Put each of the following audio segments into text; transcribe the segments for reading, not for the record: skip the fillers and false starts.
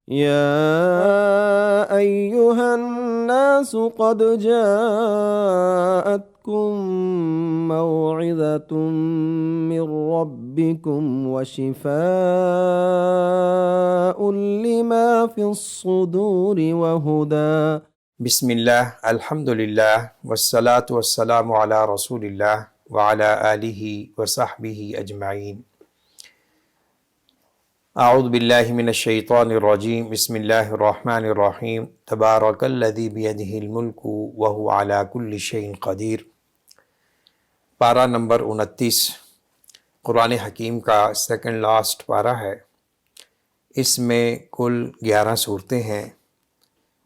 يا أيها الناس قد جاءتكم موعظة من ربكم وشفاء لما في الصدور وهدى. بسم اللہ، الحمد للہ، والصلاة والسلام علی رسول اللہ وعلی آلہ وصحبہ اجمعین۔ اعوذ باللہ من الشیطان الرجیم، بسم اللہ الرحمن الرحیم۔ تبارک الذی بیدہ الملک وہو علی کل شیء قدیر۔ پارہ نمبر 29 قرآن حکیم کا سیکنڈ لاسٹ پارہ ہے۔ اس میں کل 11 صورتیں ہیں۔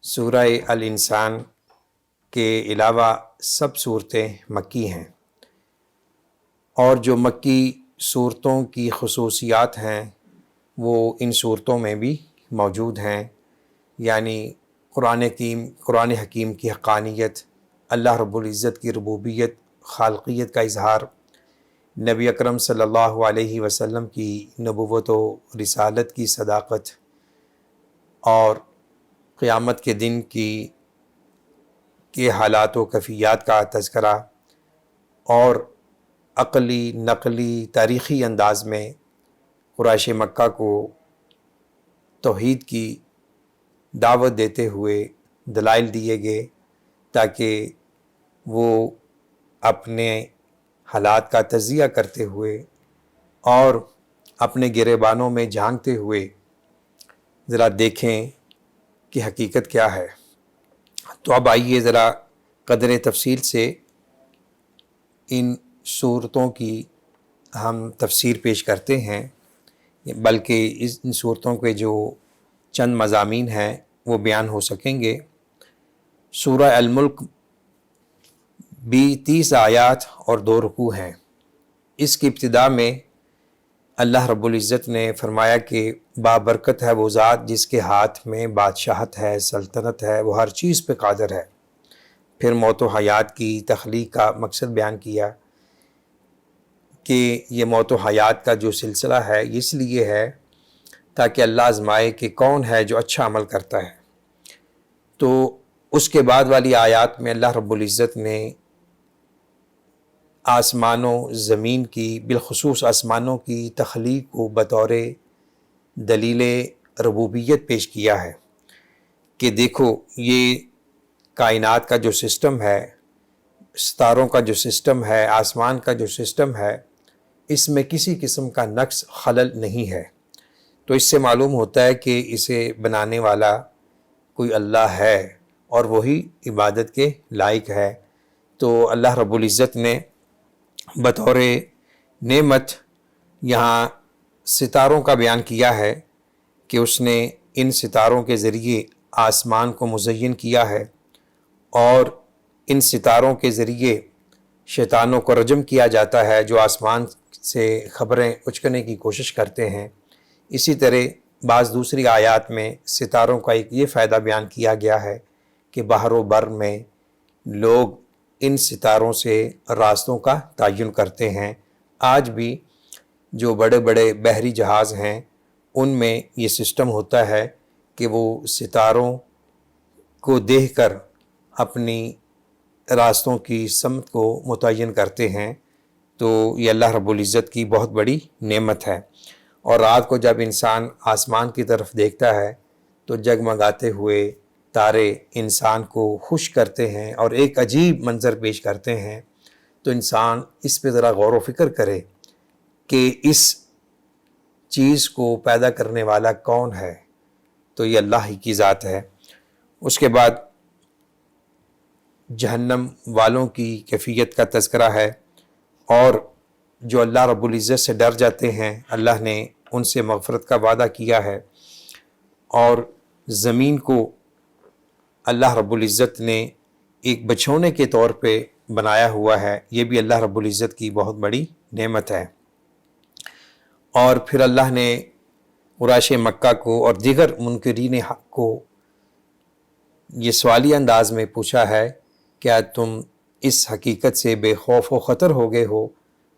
سورہ الانسان کے علاوہ سب صورتیں مکی ہیں، اور جو مکی صورتوں کی خصوصیات ہیں وہ ان صورتوں میں بھی موجود ہیں، یعنی قرآن حکیم کی حقانیت، اللہ رب العزت کی ربوبیت، خالقیت کا اظہار، نبی اکرم صلی اللہ علیہ وسلم کی نبوت و رسالت کی صداقت، اور قیامت کے دن کے حالات و کیفیات کا تذکرہ، اور عقلی، نقلی، تاریخی انداز میں قریش مکہ کو توحید کی دعوت دیتے ہوئے دلائل دیے گئے تاکہ وہ اپنے حالات کا تجزیہ کرتے ہوئے اور اپنے گریبانوں میں جھانکتے ہوئے ذرا دیکھیں کہ حقیقت کیا ہے۔ تو اب آئیے ذرا قدر تفصیل سے ان صورتوں کی ہم تفسیر پیش کرتے ہیں، بلکہ ان صورتوں کے جو چند مضامین ہیں وہ بیان ہو سکیں گے۔ سورہ الملک بھی 30 آیات اور 2 رکوع ہیں۔ اس کی ابتدا میں اللہ رب العزت نے فرمایا کہ بابرکت ہے وہ ذات جس کے ہاتھ میں بادشاہت ہے، سلطنت ہے، وہ ہر چیز پہ قادر ہے۔ پھر موت و حیات کی تخلیق کا مقصد بیان کیا کہ یہ موت و حیات کا جو سلسلہ ہے اس لیے ہے تاکہ اللہ آزمائے کہ کون ہے جو اچھا عمل کرتا ہے۔ تو اس کے بعد والی آیات میں اللہ رب العزت نے آسمانوں، زمین کی، بالخصوص آسمانوں کی تخلیق کو بطور دلیل ربوبیت پیش کیا ہے کہ دیکھو یہ کائنات کا جو سسٹم ہے، ستاروں کا جو سسٹم ہے، آسمان کا جو سسٹم ہے، اس میں کسی قسم کا نقص خلل نہیں ہے۔ تو اس سے معلوم ہوتا ہے کہ اسے بنانے والا کوئی اللہ ہے اور وہی عبادت کے لائق ہے۔ تو اللہ رب العزت نے بطور نعمت یہاں ستاروں کا بیان کیا ہے کہ اس نے ان ستاروں کے ذریعے آسمان کو مزین کیا ہے، اور ان ستاروں کے ذریعے شیطانوں کو رجم کیا جاتا ہے جو آسمان سے خبریں اچکنے کی کوشش کرتے ہیں۔ اسی طرح بعض دوسری آیات میں ستاروں کا ایک یہ فائدہ بیان کیا گیا ہے کہ بحر و بر میں لوگ ان ستاروں سے راستوں کا تعین کرتے ہیں۔ آج بھی جو بڑے بڑے بحری جہاز ہیں ان میں یہ سسٹم ہوتا ہے کہ وہ ستاروں کو دیکھ کر اپنی راستوں کی سمت کو متعین کرتے ہیں۔ تو یہ اللہ رب العزت کی بہت بڑی نعمت ہے۔ اور رات کو جب انسان آسمان کی طرف دیکھتا ہے تو جگمگاتے ہوئے تارے انسان کو خوش کرتے ہیں اور ایک عجیب منظر پیش کرتے ہیں۔ تو انسان اس پہ ذرا غور و فکر کرے کہ اس چیز کو پیدا کرنے والا کون ہے، تو یہ اللہ ہی کی ذات ہے۔ اس کے بعد جہنم والوں کی کیفیت کا تذکرہ ہے، اور جو اللہ رب العزت سے ڈر جاتے ہیں اللہ نے ان سے مغفرت کا وعدہ کیا ہے، اور زمین کو اللہ رب العزت نے ایک بچھونے کے طور پہ بنایا ہوا ہے، یہ بھی اللہ رب العزت کی بہت بڑی نعمت ہے۔ اور پھر اللہ نے قریش مکہ کو اور دیگر منکرین حق کو یہ سوالی انداز میں پوچھا ہے، کیا تم اس حقیقت سے بے خوف و خطر ہو گئے ہو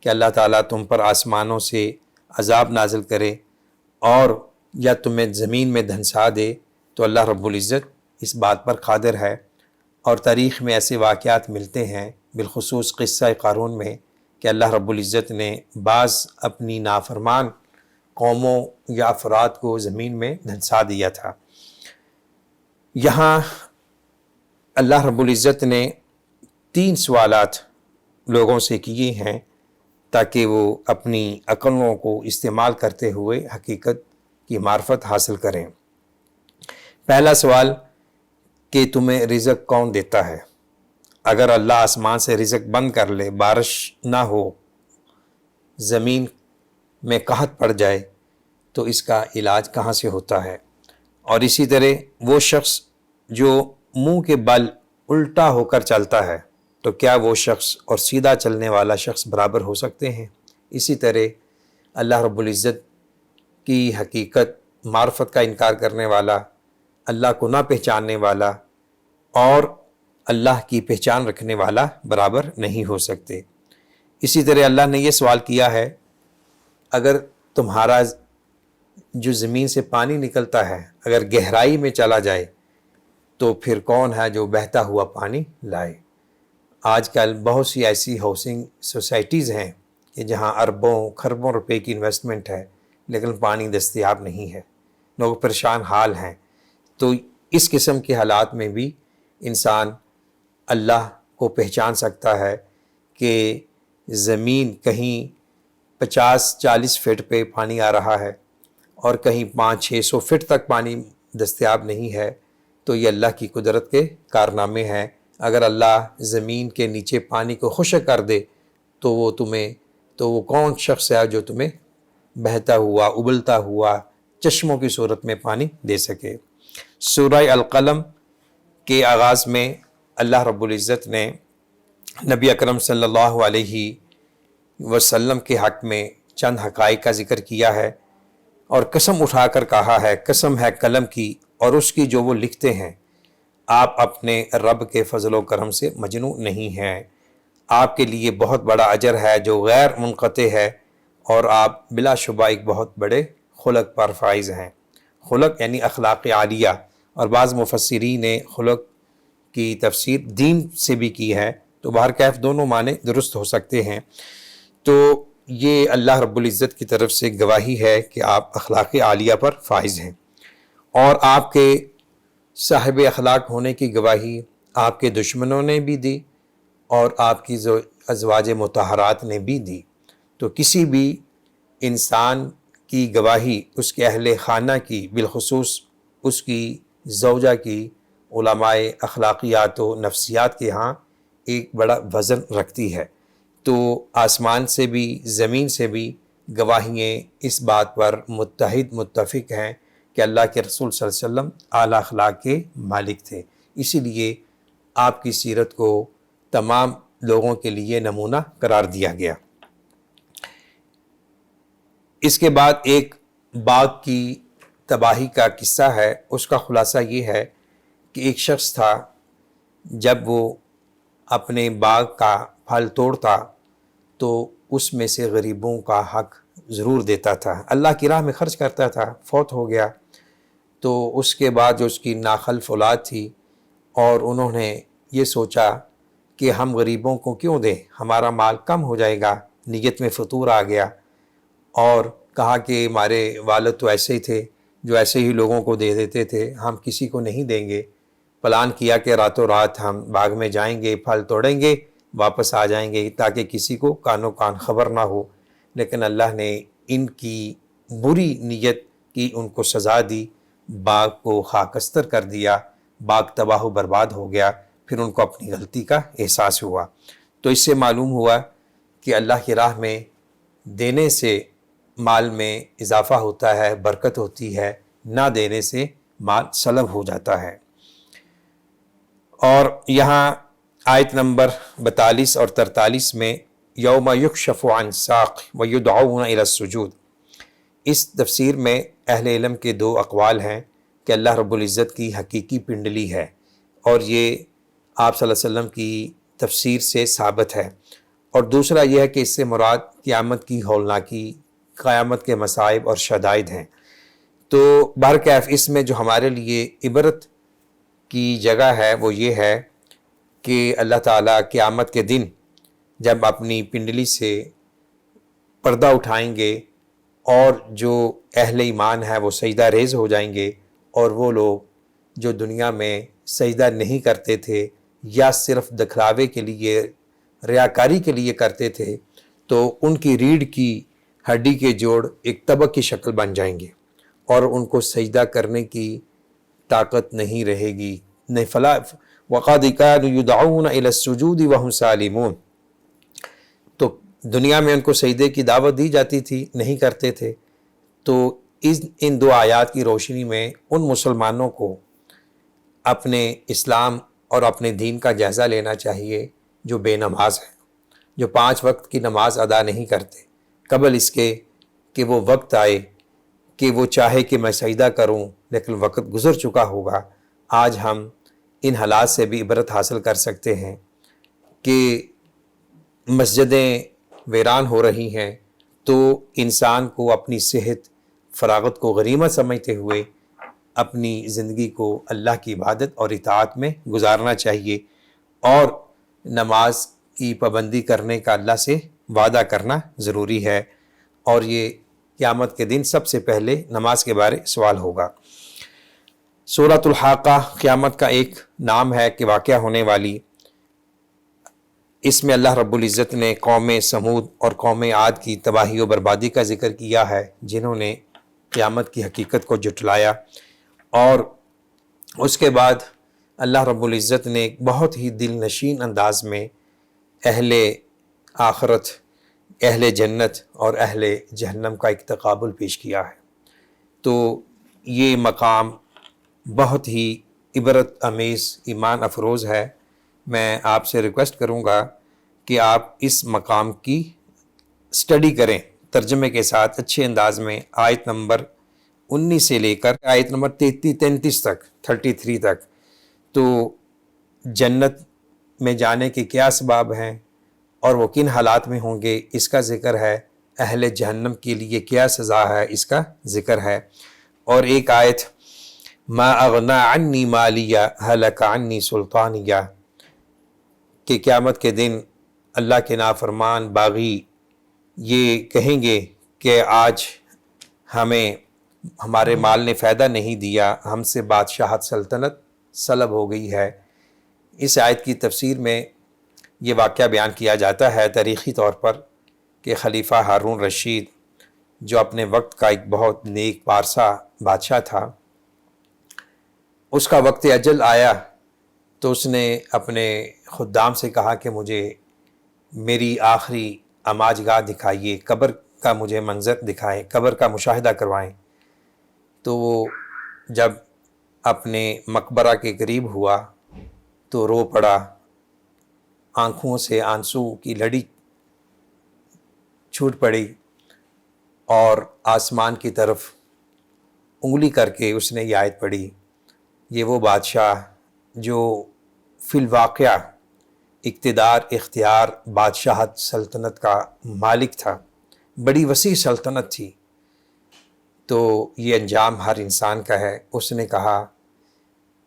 کہ اللہ تعالیٰ تم پر آسمانوں سے عذاب نازل کرے اور یا تمہیں زمین میں دھنسا دے، تو اللہ رب العزت اس بات پر قادر ہے۔ اور تاریخ میں ایسے واقعات ملتے ہیں، بالخصوص قصہ قارون میں، کہ اللہ رب العزت نے بعض اپنی نافرمان قوموں یا افراد کو زمین میں دھنسا دیا تھا۔ یہاں اللہ رب العزت نے 3 سوالات لوگوں سے کیے ہیں تاکہ وہ اپنی عقلوں کو استعمال کرتے ہوئے حقیقت کی معرفت حاصل کریں۔ پہلا سوال کہ تمہیں رزق کون دیتا ہے؟ اگر اللہ آسمان سے رزق بند کر لے، بارش نہ ہو، زمین میں قحط پڑ جائے، تو اس کا علاج کہاں سے ہوتا ہے؟ اور اسی طرح وہ شخص جو منہ کے بل الٹا ہو کر چلتا ہے، تو کیا وہ شخص اور سیدھا چلنے والا شخص برابر ہو سکتے ہیں؟ اسی طرح اللہ رب العزت کی حقیقت معرفت کا انکار کرنے والا، اللہ کو نہ پہچاننے والا اور اللہ کی پہچان رکھنے والا برابر نہیں ہو سکتے۔ اسی طرح اللہ نے یہ سوال کیا ہے، اگر تمہارا جو زمین سے پانی نکلتا ہے اگر گہرائی میں چلا جائے تو پھر کون ہے جو بہتا ہوا پانی لائے؟ آج کل بہت سی ایسی ہاؤسنگ سوسائٹیز ہیں کہ جہاں اربوں خربوں روپے کی انویسٹمنٹ ہے لیکن پانی دستیاب نہیں ہے، لوگ پریشان حال ہیں۔ تو اس قسم کے حالات میں بھی انسان اللہ کو پہچان سکتا ہے کہ زمین کہیں 50-40 فٹ پہ پانی آ رہا ہے اور کہیں 500-600 فٹ تک پانی دستیاب نہیں ہے، تو یہ اللہ کی قدرت کے کارنامے ہیں۔ اگر اللہ زمین کے نیچے پانی کو خشک کر دے تو وہ کون شخص ہے جو تمہیں بہتا ہوا ابلتا ہوا چشموں کی صورت میں پانی دے سکے؟ سورہ القلم کے آغاز میں اللہ رب العزت نے نبی اکرم صلی اللہ علیہ وسلم کے حق میں چند حقائق کا ذکر کیا ہے اور قسم اٹھا کر کہا ہے، قسم ہے قلم کی اور اس کی جو وہ لکھتے ہیں، آپ اپنے رب کے فضل و کرم سے مجنوں نہیں ہیں، آپ کے لیے بہت بڑا اجر ہے جو غیر منقطع ہے اور آپ بلا شبہ ایک بہت بڑے خلق پر فائز ہیں۔ خلق یعنی اخلاق عالیہ، اور بعض مفسرین نے خلق کی تفسیر دین سے بھی کی ہے، تو بہرکیف دونوں معنی درست ہو سکتے ہیں۔ تو یہ اللہ رب العزت کی طرف سے گواہی ہے کہ آپ اخلاق عالیہ پر فائز ہیں، اور آپ کے صاحب اخلاق ہونے کی گواہی آپ کے دشمنوں نے بھی دی اور آپ کی ازواج مطہرات نے بھی دی۔ تو کسی بھی انسان کی گواہی اس کے اہل خانہ کی، بالخصوص اس کی زوجہ کی، علماء اخلاقیات و نفسیات کے ہاں ایک بڑا وزن رکھتی ہے۔ تو آسمان سے بھی زمین سے بھی گواہییں اس بات پر متفق ہیں کہ اللہ کے رسول صلی اللہ علیہ وسلم اعلیٰ اخلاق کے مالک تھے، اسی لیے آپ کی سیرت کو تمام لوگوں کے لیے نمونہ قرار دیا گیا۔ اس کے بعد ایک باغ کی تباہی کا قصہ ہے، اس کا خلاصہ یہ ہے کہ ایک شخص تھا، جب وہ اپنے باغ کا پھل توڑتا تو اس میں سے غریبوں کا حق ضرور دیتا تھا، اللہ کی راہ میں خرچ کرتا تھا۔ فوت ہو گیا تو اس کے بعد جو اس کی ناخلف اولاد تھی، اور انہوں نے یہ سوچا کہ ہم غریبوں کو کیوں دیں، ہمارا مال کم ہو جائے گا، نیت میں فطور آ گیا، اور کہا کہ ہمارے والد تو ایسے ہی تھے جو ایسے ہی لوگوں کو دے دیتے تھے، ہم کسی کو نہیں دیں گے۔ پلان کیا کہ راتوں رات ہم باغ میں جائیں گے، پھل توڑیں گے، واپس آ جائیں گے تاکہ کسی کو کانوں کان خبر نہ ہو، لیکن اللہ نے ان کی بری نیت کی ان کو سزا دی، باغ کو خاکستر کر دیا، باغ تباہ و برباد ہو گیا۔ پھر ان کو اپنی غلطی کا احساس ہوا۔ تو اس سے معلوم ہوا کہ اللہ کی راہ میں دینے سے مال میں اضافہ ہوتا ہے، برکت ہوتی ہے، نہ دینے سے مال سلب ہو جاتا ہے۔ اور یہاں آیت نمبر 42 اور 43 میں یوم یکشف عن ساق ویدعون الی السجود، اس تفسیر میں اہل علم کے 2 اقوال ہیں کہ اللہ رب العزت کی حقیقی پنڈلی ہے، اور یہ آپ صلی اللہ علیہ وسلم کی تفسیر سے ثابت ہے، اور دوسرا یہ ہے کہ اس سے مراد قیامت کی ہولناکی، قیامت کے مصائب اور شدائد ہیں۔ تو بہرکیف اس میں جو ہمارے لیے عبرت کی جگہ ہے وہ یہ ہے کہ اللہ تعالیٰ قیامت کے دن جب اپنی پنڈلی سے پردہ اٹھائیں گے اور جو اہل ایمان ہے وہ سجدہ ریز ہو جائیں گے، اور وہ لوگ جو دنیا میں سجدہ نہیں کرتے تھے یا صرف دکھلاوے کے لیے، ریاکاری کے لیے کرتے تھے، تو ان کی ریڑھ کی ہڈی کے جوڑ ایک طبق کی شکل بن جائیں گے اور ان کو سجدہ کرنے کی طاقت نہیں رہے گی۔ فلا وقد كانوا يدعون الى السجود وهم سالمون، تو دنیا میں ان کو سجدے کی دعوت دی جاتی تھی، نہیں کرتے تھے۔ تو ان دو آیات کی روشنی میں ان مسلمانوں کو اپنے اسلام اور اپنے دین کا جائزہ لینا چاہیے جو بے نماز ہیں، جو 5 وقت کی نماز ادا نہیں کرتے، قبل اس کے کہ وہ وقت آئے کہ وہ چاہے کہ میں سجدہ کروں لیکن وقت گزر چکا ہوگا۔ آج ہم ان حالات سے بھی عبرت حاصل کر سکتے ہیں کہ مسجدیں ویران ہو رہی ہیں، تو انسان کو اپنی صحت فراغت کو غنیمت سمجھتے ہوئے اپنی زندگی کو اللہ کی عبادت اور اطاعت میں گزارنا چاہیے، اور نماز کی پابندی کرنے کا اللہ سے وعدہ کرنا ضروری ہے، اور یہ قیامت کے دن سب سے پہلے نماز کے بارے سوال ہوگا۔ سورۃ الحاقہ قیامت کا ایک نام ہے کہ واقعہ ہونے والی۔ اس میں اللہ رب العزت نے قوم سمود اور قوم عاد کی تباہی و بربادی کا ذکر کیا ہے، جنہوں نے قیامت کی حقیقت کو جھٹلایا، اور اس کے بعد اللہ رب العزت نے ایک بہت ہی دل نشین انداز میں اہل آخرت، اہل جنت اور اہل جہنم کا ایک تقابل پیش کیا ہے۔ تو یہ مقام بہت ہی عبرت آمیز، ایمان افروز ہے۔ میں آپ سے ریکویسٹ کروں گا کہ آپ اس مقام کی اسٹڈی کریں ترجمے کے ساتھ اچھے انداز میں، آیت نمبر 19 سے لے کر آیت نمبر 33 تک، 33 تک۔ تو جنت میں جانے کے کیا اسباب ہیں اور وہ کن حالات میں ہوں گے، اس کا ذکر ہے۔ اہل جہنم کے لیے کیا سزا ہے، اس کا ذکر ہے۔ اور ایک آیت ما اغنا عنی مالیہ ہلک عنی سلطانیہ، کہ قیامت کے دن اللہ کے نافرمان باغی یہ کہیں گے کہ آج ہمیں ہمارے مال نے فائدہ نہیں دیا، ہم سے بادشاہت سلطنت سلب ہو گئی ہے۔ اس آیت کی تفسیر میں یہ واقعہ بیان کیا جاتا ہے تاریخی طور پر کہ خلیفہ ہارون رشید، جو اپنے وقت کا ایک بہت نیک پارسا بادشاہ تھا، اس کا وقت اجل آیا تو اس نے اپنے خدام سے کہا کہ مجھے میری آخری اماج گاہ دکھائیے، قبر کا مجھے منظر دکھائیں، قبر کا مشاہدہ کروائیں۔ تو وہ جب اپنے مقبرہ کے قریب ہوا تو رو پڑا، آنکھوں سے آنسو کی لڑی چھوٹ پڑی، اور آسمان کی طرف انگلی کر کے اس نے یہ آیت پڑھی۔ یہ وہ بادشاہ جو فی الواقعہ اقتدار، اختیار، بادشاہت، سلطنت کا مالک تھا، بڑی وسیع سلطنت تھی، تو یہ انجام ہر انسان کا ہے۔ اس نے کہا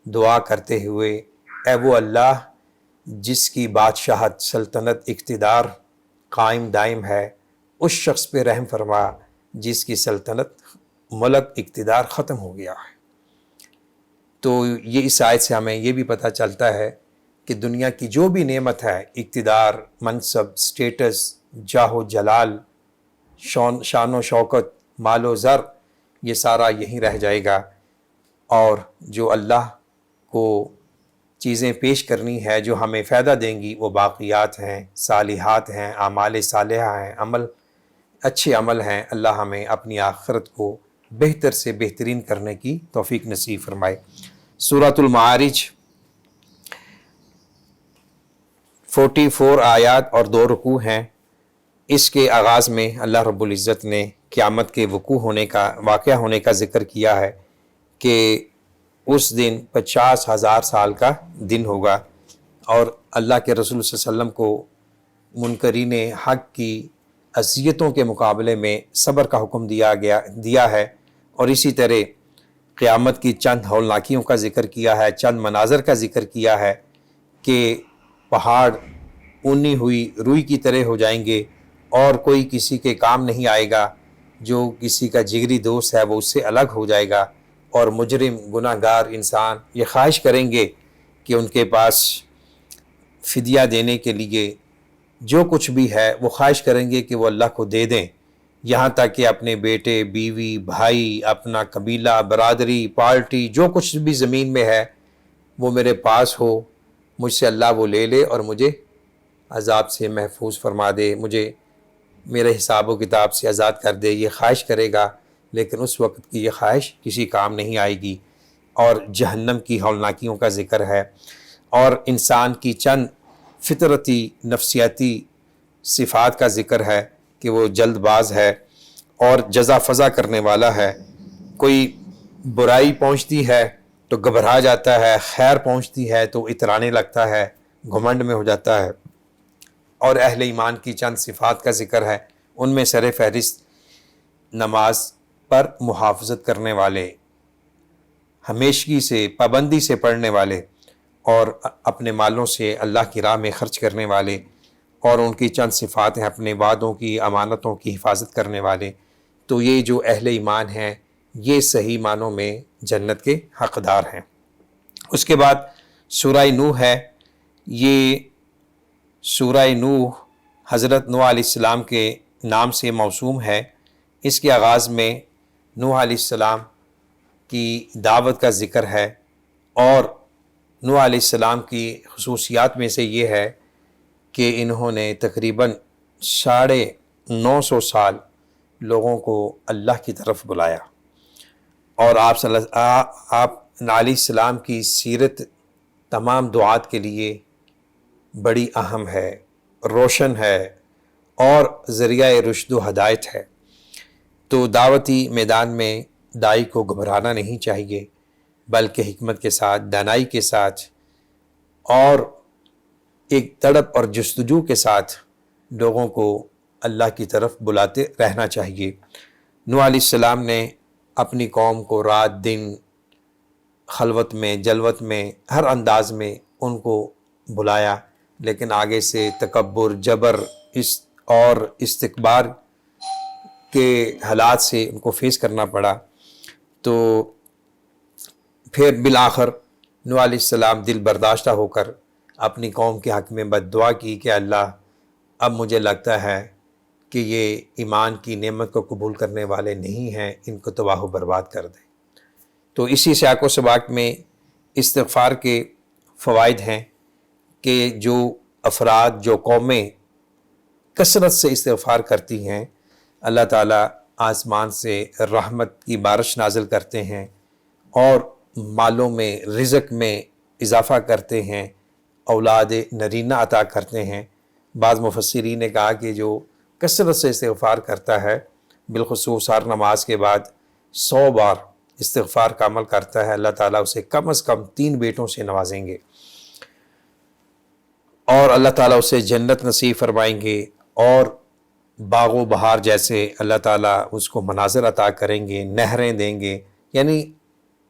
دعا کرتے ہوئے، اے وہ اللہ جس کی بادشاہت، سلطنت، اقتدار قائم دائم ہے، اس شخص پہ رحم فرما جس کی سلطنت، ملک، اقتدار ختم ہو گیا ہے۔ تو یہ اس آیت سے ہمیں یہ بھی پتہ چلتا ہے کہ دنیا کی جو بھی نعمت ہے، اقتدار، منصب، سٹیٹس، جاہ و جلال، شان و شوکت، مال و زر، یہ سارا یہیں رہ جائے گا، اور جو اللہ کو چیزیں پیش کرنی ہے جو ہمیں فائدہ دیں گی وہ باقیات ہیں، صالحات ہیں، اعمال صالحہ ہیں، اچھے عمل ہیں۔ اللہ ہمیں اپنی آخرت کو بہتر سے بہترین کرنے کی توفیق نصیب فرمائے۔ سورۃ المعارج 44 آیات اور 2 رکوع ہیں۔ اس کے آغاز میں اللہ رب العزت نے قیامت کے واقعہ ہونے کا ذکر کیا ہے کہ اس دن 50,000 سال کا دن ہوگا، اور اللہ کے رسول صلی اللہ علیہ وسلم کو منکرین حق کی اذیتوں کے مقابلے میں صبر کا حکم دیا ہے، اور اسی طرح قیامت کی چند ہولناکیوں کا ذکر کیا ہے، چند مناظر کا ذکر کیا ہے کہ پہاڑ اونی ہوئی روئی کی طرح ہو جائیں گے اور کوئی کسی کے کام نہیں آئے گا، جو کسی کا جگری دوست ہے وہ اس سے الگ ہو جائے گا، اور مجرم گناہ گار انسان یہ خواہش کریں گے کہ ان کے پاس فدیہ دینے کے لیے جو کچھ بھی ہے وہ خواہش کریں گے کہ وہ اللہ کو دے دیں، یہاں تک کہ اپنے بیٹے، بیوی، بھائی، اپنا قبیلہ، برادری، پارٹی، جو کچھ بھی زمین میں ہے وہ میرے پاس ہو، مجھ سے اللہ وہ لے لے اور مجھے عذاب سے محفوظ فرما دے، مجھے میرے حساب و کتاب سے آزاد کر دے، یہ خواہش کرے گا، لیکن اس وقت کی یہ خواہش کسی کام نہیں آئے گی۔ اور جہنم کی ہولناکیوں کا ذکر ہے، اور انسان کی چند فطرتی نفسیاتی صفات کا ذکر ہے کہ وہ جلد باز ہے اور جزا فضا کرنے والا ہے، کوئی برائی پہنچتی ہے تو گھبرا جاتا ہے، خیر پہنچتی ہے تو اترانے لگتا ہے، گھمنڈ میں ہو جاتا ہے۔ اور اہل ایمان کی چند صفات کا ذکر ہے، ان میں سر فہرست نماز پر محافظت کرنے والے، ہمیشگی سے پابندی سے پڑھنے والے، اور اپنے مالوں سے اللہ کی راہ میں خرچ کرنے والے، اور ان کی چند صفات ہیں اپنے وعدوں کی، امانتوں کی حفاظت کرنے والے۔ تو یہ جو اہل ایمان ہیں یہ صحیح معنوں میں جنت کے حقدار ہیں۔ اس کے بعد سورہ نوح ہے، یہ سورہ نوح حضرت نوح علیہ السلام کے نام سے موسوم ہے۔ اس کے آغاز میں نوح علیہ السلام کی دعوت کا ذکر ہے، اور نوح علیہ السلام کی خصوصیات میں سے یہ ہے کہ انہوں نے تقریباً 950 سال لوگوں کو اللہ کی طرف بلایا، اور آپ علیہ السلام کی سیرت تمام دعات کے لیے بڑی اہم ہے، روشن ہے اور ذریعہ رشد و ہدایت ہے۔ تو دعوتی میدان میں داعی کو گھبرانا نہیں چاہیے، بلکہ حکمت کے ساتھ، دانائی کے ساتھ اور ایک تڑپ اور جستجو کے ساتھ لوگوں کو اللہ کی طرف بلاتے رہنا چاہیے۔ نوح علیہ السلام نے اپنی قوم کو رات دن، خلوت میں، جلوت میں، ہر انداز میں ان کو بلایا، لیکن آگے سے تکبر، جبر اور استکبار کے حالات سے ان کو فیس کرنا پڑا۔ تو پھر بالآخر نوح علیہ السلام دل برداشتہ ہو کر اپنی قوم کے حق میں بد دعا کی کہ اللہ اب مجھے لگتا ہے کہ یہ ایمان کی نعمت کو قبول کرنے والے نہیں ہیں، ان کو تباہ و برباد کر دے۔ تو اسی سیاق و سباق میں استغفار کے فوائد ہیں کہ جو افراد، جو قومیں کثرت سے استغفار کرتی ہیں، اللہ تعالیٰ آسمان سے رحمت کی بارش نازل کرتے ہیں اور مالوں میں، رزق میں اضافہ کرتے ہیں، اولاد نرینہ عطا کرتے ہیں۔ بعض مفسرین نے کہا کہ جو کثرت سے استغفار کرتا ہے، بالخصوص ہر نماز کے بعد 100 بار استغفار کا عمل کرتا ہے، اللہ تعالیٰ اسے کم از کم 3 بیٹوں سے نوازیں گے، اور اللہ تعالیٰ اسے جنت نصیب فرمائیں گے، اور باغ و بہار جیسے اللہ تعالیٰ اس کو مناظر عطا کریں گے، نہریں دیں گے، یعنی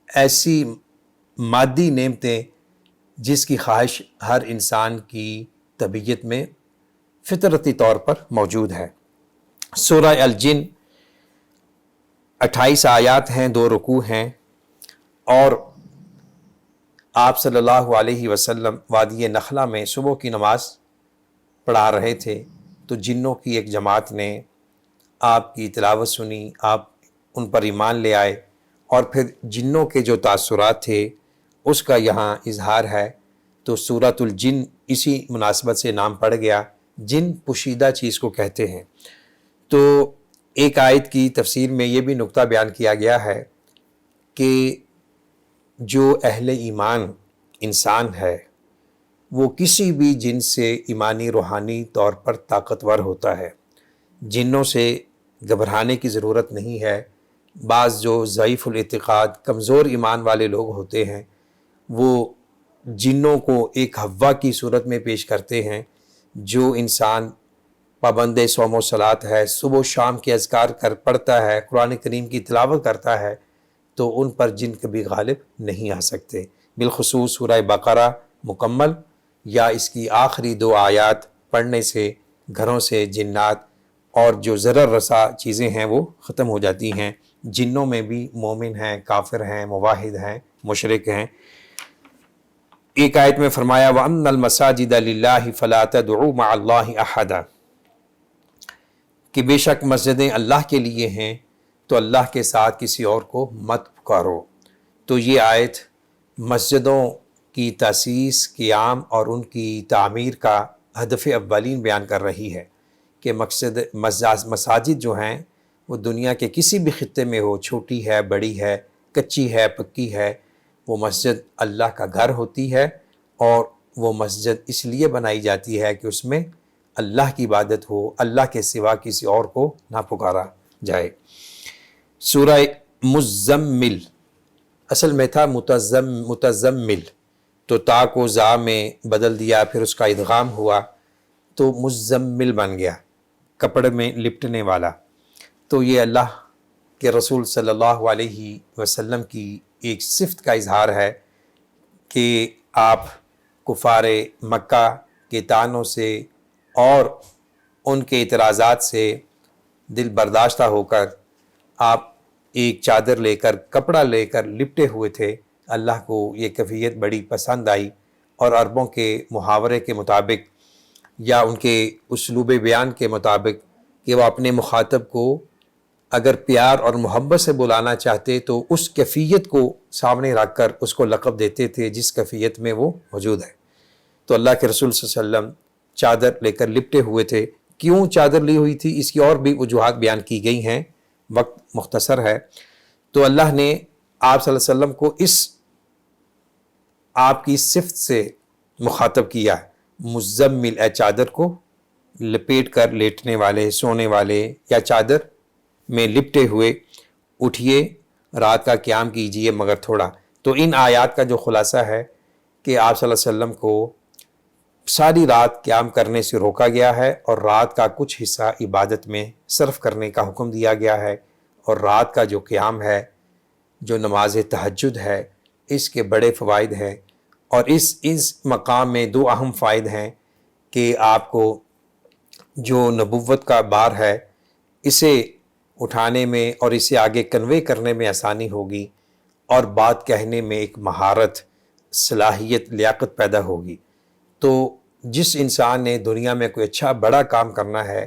ایسی مادی نعمتیں جس کی خواہش ہر انسان کی طبیعت میں فطرتی طور پر موجود ہے۔ سورہ الجن 28 آیات ہیں، 2 رکوع ہیں، اور آپ صلی اللہ علیہ وسلم وادی نخلہ میں صبح کی نماز پڑھا رہے تھے، تو جنوں کی ایک جماعت نے آپ کی تلاوت سنی، آپ ان پر ایمان لے آئے، اور پھر جنوں کے جو تاثرات تھے اس کا یہاں اظہار ہے۔ تو سورۃ الجن اسی مناسبت سے نام پڑ گیا، جن پوشیدہ چیز کو کہتے ہیں۔ تو ایک آیت کی تفسیر میں یہ بھی نقطہ بیان کیا گیا ہے کہ جو اہل ایمان انسان ہے وہ کسی بھی جن سے ایمانی روحانی طور پر طاقتور ہوتا ہے، جنوں سے گھبرانے کی ضرورت نہیں ہے۔ بعض جو ضعیف الاعتقاد، کمزور ایمان والے لوگ ہوتے ہیں، وہ جنوں کو ایک حوا کی صورت میں پیش کرتے ہیں، جو انسان پابند صوم و صلات ہے، صبح و شام کے اذکار پڑھتا ہے، قرآن کریم کی تلاوت کرتا ہے، تو ان پر جن کبھی غالب نہیں آ سکتے۔ بالخصوص سورہ بقرہ مکمل یا اس کی آخری 2 آیات پڑھنے سے گھروں سے جنات اور جو ضرر رسا چیزیں ہیں وہ ختم ہو جاتی ہیں۔ جنوں میں بھی مومن ہیں، کافر ہیں، موحد ہیں، مشرک ہیں۔ ایک آیت میں فرمایا وَأَنَّ الْمَسَاجِدَ لِلَّهِ فَلَا تَدْعُوا مَعَ اللَّهِ أَحَدًا، کہ بے شک مسجدیں اللہ کے لیے ہیں تو اللہ کے ساتھ کسی اور کو مت پکارو۔ تو یہ آیت مسجدوں کی تاسیس، قیام اور ان کی تعمیر کا ہدف اولین بیان کر رہی ہے کہ مساجد جو ہیں وہ دنیا کے کسی بھی خطے میں ہو، چھوٹی ہے، بڑی ہے، کچی ہے، پکی ہے، وہ مسجد اللہ کا گھر ہوتی ہے، اور وہ مسجد اس لیے بنائی جاتی ہے کہ اس میں اللہ کی عبادت ہو، اللہ کے سوا کسی اور کو نہ پکارا جائے۔ سورہ مزمل اصل میں تھا متزمل، تو تا کو زا میں بدل دیا، پھر اس کا ادغام ہوا تو مزمل بن گیا، کپڑے میں لپٹنے والا۔ تو یہ اللہ کے رسول صلی اللہ علیہ وسلم کی ایک صفت کا اظہار ہے کہ آپ کفار مکہ کے طعنوں سے اور ان کے اعتراضات سے دل برداشتہ ہو کر آپ ایک چادر لے کر، کپڑا لے کر لپٹے ہوئے تھے۔ اللہ کو یہ کیفیت بڑی پسند آئی، اور عربوں کے محاورے کے مطابق یا ان کے اسلوب بیان کے مطابق کہ وہ اپنے مخاطب کو اگر پیار اور محبت سے بلانا چاہتے تو اس کیفیت کو سامنے رکھ کر اس کو لقب دیتے تھے جس کیفیت میں وہ موجود ہے۔ تو اللہ کے رسول صلی اللہ علیہ وسلم چادر لے کر لپٹے ہوئے تھے۔ کیوں چادر لی ہوئی تھی، اس کی اور بھی وجوہات بیان کی گئی ہیں، وقت مختصر ہے۔ تو اللہ نے آپ صلی اللہ علیہ وسلم کو اس آپ کی صفت سے مخاطب کیا، مزمل، اے چادر کو لپیٹ کر لیٹنے والے، سونے والے، یا چادر میں لپٹے ہوئے، اٹھیے، رات کا قیام کیجئے مگر تھوڑا۔ تو ان آیات کا جو خلاصہ ہے کہ آپ صلی اللہ علیہ وسلم کو ساری رات قیام کرنے سے روکا گیا ہے، اور رات کا کچھ حصہ عبادت میں صرف کرنے کا حکم دیا گیا ہے، اور رات کا جو قیام ہے، جو نماز تہجد ہے، اس کے بڑے فوائد ہیں۔ اور اس مقام میں 2 اہم فائد ہیں کہ آپ کو جو نبوت کا بار ہے اسے اٹھانے میں اور اسے آگے کنوے کرنے میں آسانی ہوگی، اور بات کہنے میں ایک مہارت، صلاحیت، لیاقت پیدا ہوگی۔ تو جس انسان نے دنیا میں کوئی اچھا بڑا کام کرنا ہے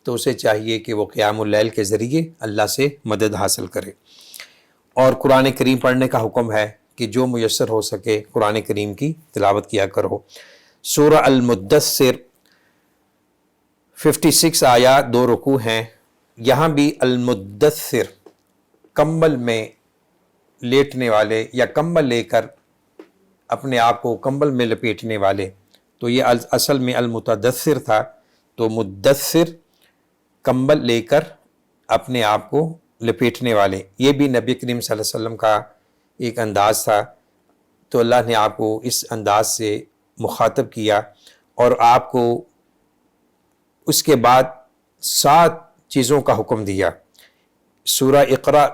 تو اسے چاہیے کہ وہ قیام اللیل کے ذریعے اللہ سے مدد حاصل کرے۔ اور قرآن کریم پڑھنے کا حکم ہے کہ جو میسر ہو سکے قرآن کریم کی تلاوت کیا کرو۔ سورہ المدثر 56 آیات، 2 رکوع ہیں۔ یہاں بھی المدثر، کمبل میں لیٹنے والے یا کمبل لے کر اپنے آپ کو کمبل میں لپیٹنے والے، تو یہ اصل میں المتدثر تھا۔ تو مدثر، کمبل لے کر اپنے آپ کو لپیٹنے والے، یہ بھی نبی کریم صلی اللہ علیہ وسلم کا ایک انداز تھا۔ تو اللہ نے آپ کو اس انداز سے مخاطب کیا، اور آپ کو اس کے بعد 7 چیزوں کا حکم دیا۔ سورہ اقرا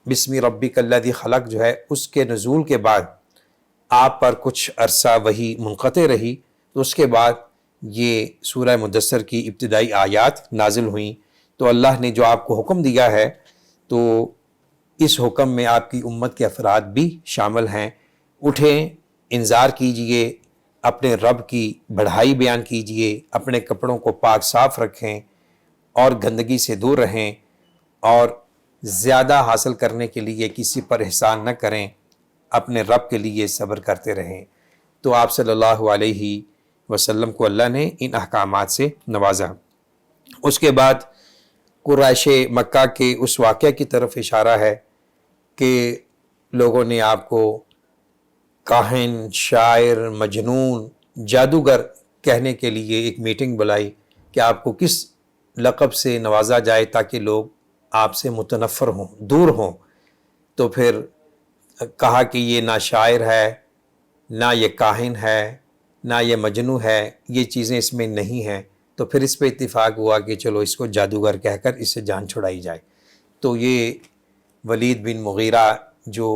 بسم ربک الذی خلق جو ہے، اس کے نزول کے بعد آپ پر کچھ عرصہ وحی منقطع رہی، تو اس کے بعد یہ سورہ مدثر کی ابتدائی آیات نازل ہوئیں۔ تو اللہ نے جو آپ کو حکم دیا ہے، تو اس حکم میں آپ کی امت کے افراد بھی شامل ہیں۔ اٹھیں، انذار کیجئے، اپنے رب کی بڑائی بیان کیجئے، اپنے کپڑوں کو پاک صاف رکھیں اور گندگی سے دور رہیں، اور زیادہ حاصل کرنے کے لیے کسی پر احسان نہ کریں، اپنے رب کے لیے صبر کرتے رہیں۔ تو آپ صلی اللہ علیہ وسلم کو اللہ نے ان احکامات سے نوازا۔ اس کے بعد قریش مکہ کے اس واقعہ کی طرف اشارہ ہے کہ لوگوں نے آپ کو کاہن، شاعر، مجنون، جادوگر کہنے کے لیے ایک میٹنگ بلائی کہ آپ کو کس لقب سے نوازا جائے تاکہ لوگ آپ سے متنفر ہوں، دور ہوں۔ تو پھر کہا کہ یہ نہ شاعر ہے، نہ یہ کاہن ہے، نہ یہ مجنون ہے، یہ چیزیں اس میں نہیں ہیں۔ تو پھر اس پہ اتفاق ہوا کہ چلو اس کو جادوگر کہہ کر اس سے جان چھڑائی جائے۔ تو یہ ولید بن مغیرہ جو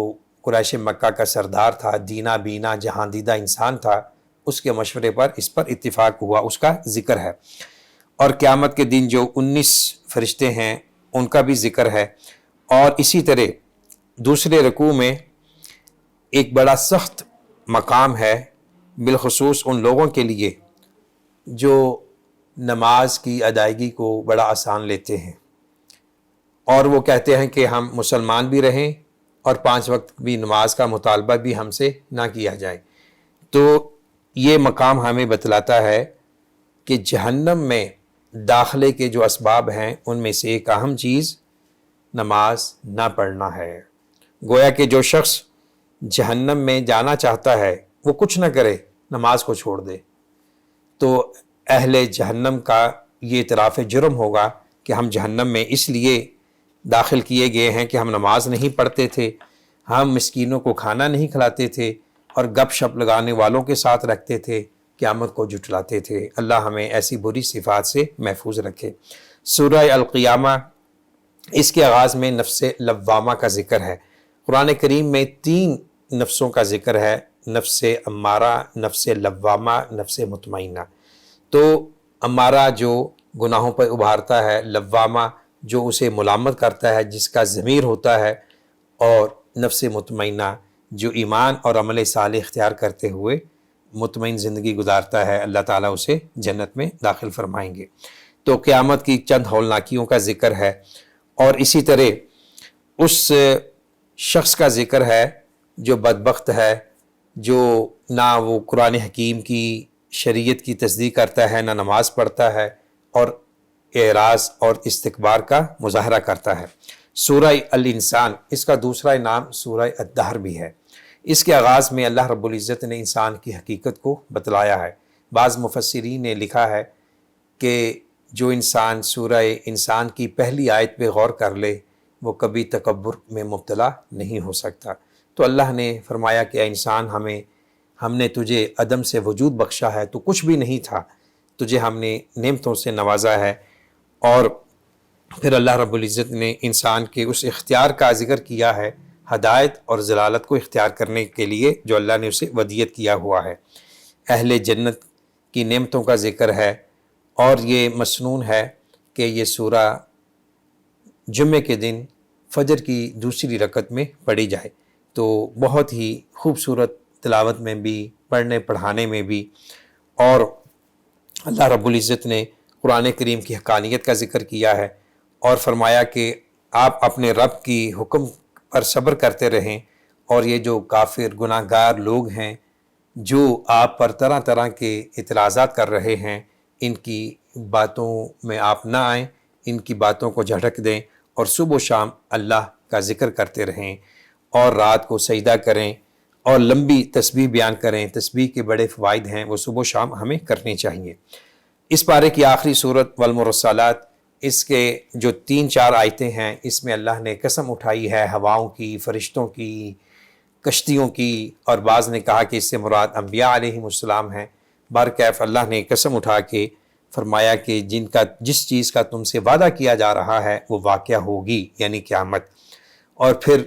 قریش مکہ کا سردار تھا، دینا بینا جہاں دیدہ انسان تھا، اس کے مشورے پر اس پر اتفاق ہوا، اس کا ذکر ہے۔ اور قیامت کے دن جو 19 فرشتے ہیں ان کا بھی ذکر ہے۔ اور اسی طرح دوسرے رکوع میں ایک بڑا سخت مقام ہے بالخصوص ان لوگوں کے لیے جو نماز کی ادائیگی کو بڑا آسان لیتے ہیں اور وہ کہتے ہیں کہ ہم مسلمان بھی رہیں اور 5 وقت بھی نماز کا مطالبہ بھی ہم سے نہ کیا جائے۔ تو یہ مقام ہمیں بتلاتا ہے کہ جہنم میں داخلے کے جو اسباب ہیں ان میں سے ایک اہم چیز نماز نہ پڑھنا ہے۔ گویا کہ جو شخص جہنم میں جانا چاہتا ہے وہ کچھ نہ کرے، نماز کو چھوڑ دے، تو اہل جہنم کا یہ اعتراف جرم ہوگا کہ ہم جہنم میں اس لیے داخل کیے گئے ہیں کہ ہم نماز نہیں پڑھتے تھے، ہم مسکینوں کو کھانا نہیں کھلاتے تھے اور گپ شپ لگانے والوں کے ساتھ رکھتے تھے، قیامت کو جھٹلاتے تھے۔ اللہ ہمیں ایسی بری صفات سے محفوظ رکھے۔ سورہ القیامہ، اس کے آغاز میں نفس لوامہ کا ذکر ہے۔ قرآن کریم میں 3 نفسوں کا ذکر ہے، نفس امارہ، نفس لوامہ، نفس مطمئنہ۔ تو امارہ جو گناہوں پر ابھارتا ہے، لوامہ جو اسے ملامت کرتا ہے، جس کا ضمیر ہوتا ہے، اور نفس مطمئنہ جو ایمان اور عمل صالح اختیار کرتے ہوئے مطمئن زندگی گزارتا ہے، اللہ تعالیٰ اسے جنت میں داخل فرمائیں گے۔ تو قیامت کی چند ہولناکیوں کا ذکر ہے، اور اسی طرح اس شخص کا ذکر ہے جو بدبخت ہے، جو نہ وہ قرآن حکیم کی شریعت کی تصدیق کرتا ہے، نہ نماز پڑھتا ہے، اور اعراض اور استکبار کا مظاہرہ کرتا ہے۔ سورہ الانسان، اس کا دوسرا نام سورہ الدہر بھی ہے۔ اس کے آغاز میں اللہ رب العزت نے انسان کی حقیقت کو بتلایا ہے۔ بعض مفسرین نے لکھا ہے کہ جو انسان سورہ انسان کی پہلی آیت پہ غور کر لے وہ کبھی تکبر میں مبتلا نہیں ہو سکتا۔ تو اللہ نے فرمایا کہ اے انسان، ہم نے تجھے عدم سے وجود بخشا ہے، تو کچھ بھی نہیں تھا، تجھے ہم نے نعمتوں سے نوازا ہے۔ اور پھر اللہ رب العزت نے انسان کے اس اختیار کا ذکر کیا ہے، ہدایت اور ضلالت کو اختیار کرنے کے لیے جو اللہ نے اسے ودیت کیا ہوا ہے۔ اہل جنت کی نعمتوں کا ذکر ہے، اور یہ مسنون ہے کہ یہ سورہ جمعے کے دن فجر کی دوسری رکعت میں پڑھی جائے، تو بہت ہی خوبصورت تلاوت میں بھی، پڑھنے پڑھانے میں بھی۔ اور اللہ رب العزت نے قرآن کریم کی حقانیت کا ذکر کیا ہے اور فرمایا کہ آپ اپنے رب کی حکم پر صبر کرتے رہیں، اور یہ جو کافر گناہ گار لوگ ہیں جو آپ پر طرح طرح کے اعتراضات کر رہے ہیں، ان کی باتوں میں آپ نہ آئیں، ان کی باتوں کو جھٹک دیں، اور صبح و شام اللہ کا ذکر کرتے رہیں، اور رات کو سجدہ کریں، اور لمبی تسبیح بیان کریں۔ تسبیح کے بڑے فوائد ہیں، وہ صبح و شام ہمیں کرنے چاہیے۔ اس پارے کی آخری صورت والمرسلات، اس کے جو 3-4 آیتیں ہیں، اس میں اللہ نے قسم اٹھائی ہے ہواؤں کی، فرشتوں کی، کشتیوں کی، اور بعض نے کہا کہ اس سے مراد انبیاء علیہم السلام ہیں۔ برکیف اللہ نے قسم اٹھا کے فرمایا کہ جس چیز کا تم سے وعدہ کیا جا رہا ہے وہ واقعہ ہوگی، یعنی قیامت۔ اور پھر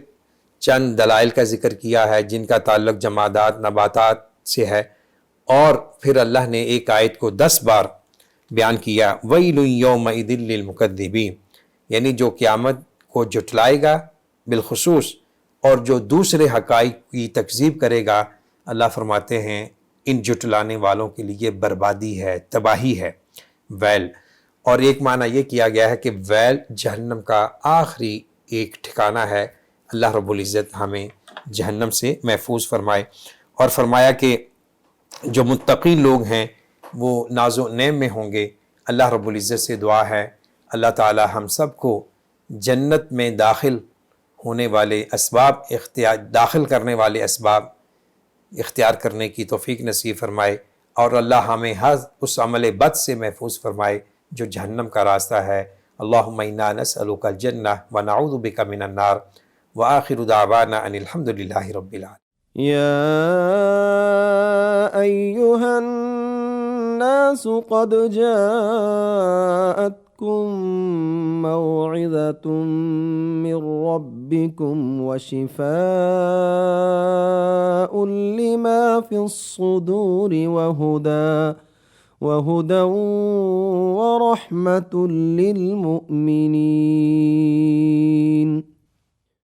چند دلائل کا ذکر کیا ہے جن کا تعلق جمادات، نباتات سے ہے، اور پھر اللہ نے ایک آیت کو 10 بار بیان کیا، وَيْلٌ يَوْمَئِذٍ لِّلْمُكَذِّبِينَ، یعنی جو قیامت کو جھٹلائے گا بالخصوص، اور جو دوسرے حقائق کی تکذیب کرے گا، اللہ فرماتے ہیں ان جھٹلانے والوں کے لیے بربادی ہے، تباہی ہے، ویل۔ اور ایک معنی یہ کیا گیا ہے کہ ویل جہنم کا آخری ایک ٹھکانہ ہے۔ اللہ رب العزت ہمیں جہنم سے محفوظ فرمائے، اور فرمایا کہ جو متقی لوگ ہیں وہ ناز و نعم میں ہوں گے۔ اللہ رب العزت سے دعا ہے اللہ تعالی ہم سب کو جنت میں داخل ہونے والے اسباب داخل کرنے والے اسباب اختیار کرنے کی توفیق نصیب فرمائے، اور اللہ ہمیں ہر اس عمل بد سے محفوظ فرمائے جو جہنم کا راستہ ہے۔ اللہم انا نسألک الجنہ ونعوذ بک من النار، وآخر دعوانا ان الحمد للہ رب العالمین۔ يا أيها الناس الناس قد جاءتكم موعظة من ربكم وشفاء لما في الصدور وهدى ورحمة للمؤمنين